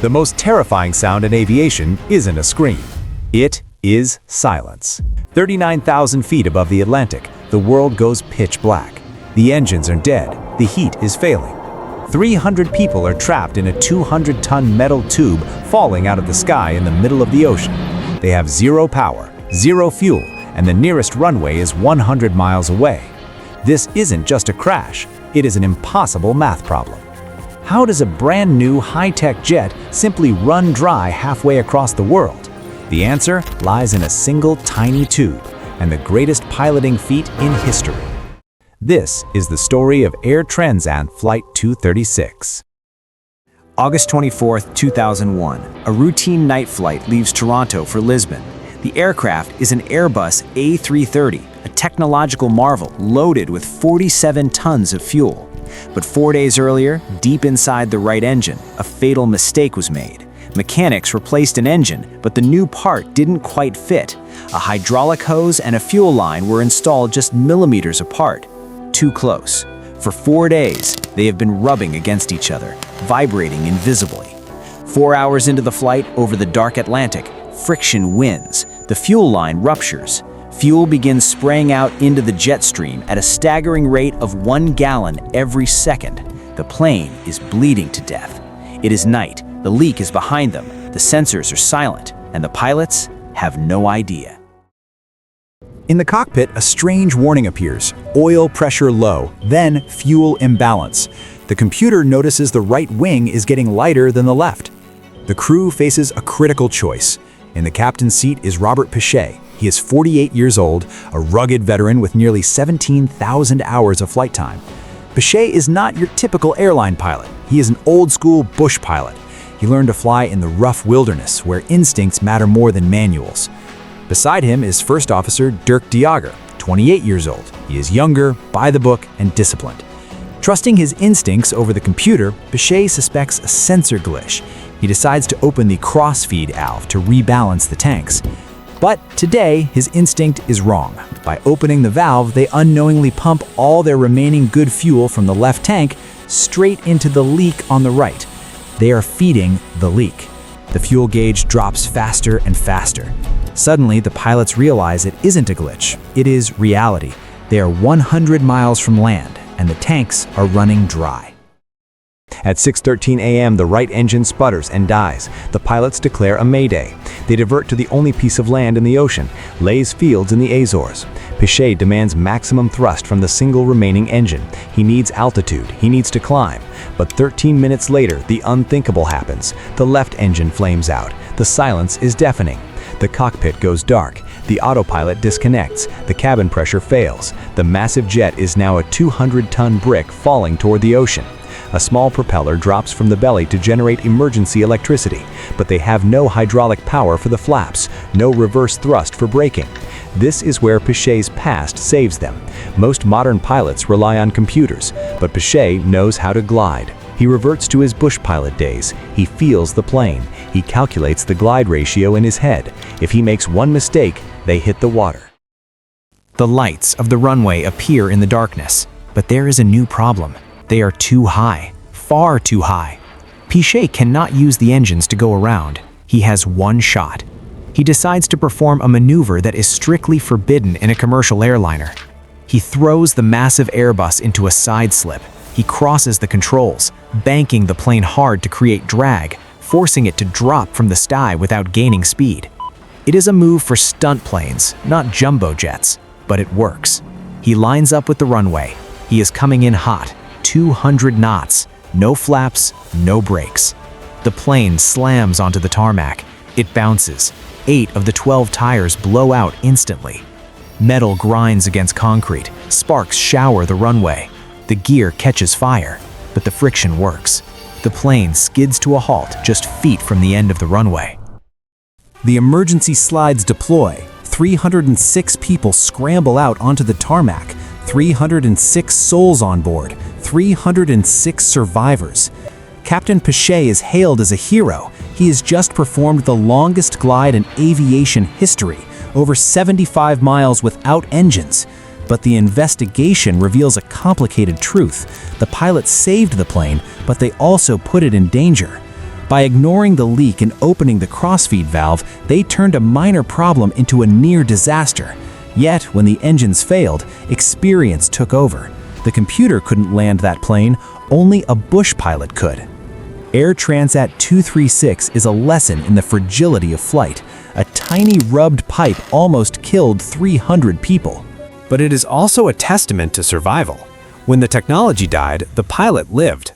The most terrifying sound in aviation isn't a scream. It is silence. 39,000 feet above the Atlantic, the world goes pitch black. The engines are dead. The heat is failing. 300 people are trapped in a 200-ton metal tube falling out of the sky in the middle of the ocean. They have zero power, zero fuel, and the nearest runway is 100 miles away. This isn't just a crash. It is an impossible math problem. How does a brand new high-tech jet simply run dry halfway across the world? The answer lies in a single tiny tube and the greatest piloting feat in history. This is the story of Air Transat Flight 236. August 24, 2001, a routine night flight leaves Toronto for Lisbon. The aircraft is an Airbus A330, a technological marvel loaded with 47 tons of fuel. But 4 days earlier, deep inside the right engine, a fatal mistake was made. Mechanics replaced an engine, but the new part didn't quite fit. A hydraulic hose and a fuel line were installed just millimeters apart. Too close. For 4 days, they have been rubbing against each other, vibrating invisibly. 4 hours into the flight over the dark Atlantic, friction wins. The fuel line ruptures. Fuel begins spraying out into the jet stream at a staggering rate of 1 gallon every second. The plane is bleeding to death. It is night. The leak is behind them. The sensors are silent, and the pilots have no idea. In the cockpit, a strange warning appears. Oil pressure low, then fuel imbalance. The computer notices the right wing is getting lighter than the left. The crew faces a critical choice. In the captain's seat is Robert Pichet. He is 48 years old, a rugged veteran with nearly 17,000 hours of flight time. Pichet is not your typical airline pilot. He is an old-school bush pilot. He learned to fly in the rough wilderness, where instincts matter more than manuals. Beside him is First Officer Dirk de Jager, 28 years old. He is younger, by the book, and disciplined. Trusting his instincts over the computer, Pichet suspects a sensor glitch. He decides to open the crossfeed valve to rebalance the tanks. But today, his instinct is wrong. By opening the valve, they unknowingly pump all their remaining good fuel from the left tank straight into the leak on the right. They are feeding the leak. The fuel gauge drops faster and faster. Suddenly, the pilots realize it isn't a glitch. It is reality. They are 100 miles from land, and the tanks are running dry. At 6:13 a.m., the right engine sputters and dies. The pilots declare a mayday. They divert to the only piece of land in the ocean, Lay's Fields in the Azores. Pichet demands maximum thrust from the single remaining engine. He needs altitude. He needs to climb. But 13 minutes later, the unthinkable happens. The left engine flames out. The silence is deafening. The cockpit goes dark. The autopilot disconnects. The cabin pressure fails. The massive jet is now a 200-ton brick falling toward the ocean. A small propeller drops from the belly to generate emergency electricity, but they have no hydraulic power for the flaps, no reverse thrust for braking. This is where Pichet's past saves them. Most modern pilots rely on computers, but Pichet knows how to glide. He reverts to his bush pilot days. He feels the plane. He calculates the glide ratio in his head. If he makes one mistake, they hit the water. The lights of the runway appear in the darkness, but there is a new problem. They are too high, far too high. Pichet cannot use the engines to go around. He has one shot. He decides to perform a maneuver that is strictly forbidden in a commercial airliner. He throws the massive Airbus into a side slip. He crosses the controls, banking the plane hard to create drag, forcing it to drop from the sky without gaining speed. It is a move for stunt planes, not jumbo jets, but it works. He lines up with the runway. He is coming in hot. 200 knots, no flaps, no brakes. The plane slams onto the tarmac. It bounces. 8 of the 12 tires blow out instantly. Metal grinds against concrete. Sparks shower the runway. The gear catches fire, but the friction works. The plane skids to a halt just feet from the end of the runway. The emergency slides deploy. 306 people scramble out onto the tarmac. 306 souls on board. 306 survivors. Captain Pichet is hailed as a hero. He has just performed the longest glide in aviation history, over 75 miles without engines. But the investigation reveals a complicated truth. The pilots saved the plane, but they also put it in danger. By ignoring the leak and opening the crossfeed valve, they turned a minor problem into a near disaster. Yet, when the engines failed, experience took over. The computer couldn't land that plane, only a bush pilot could. Air Transat 236 is a lesson in the fragility of flight. A tiny rubbed pipe almost killed 300 people. But it is also a testament to survival. When the technology died, the pilot lived.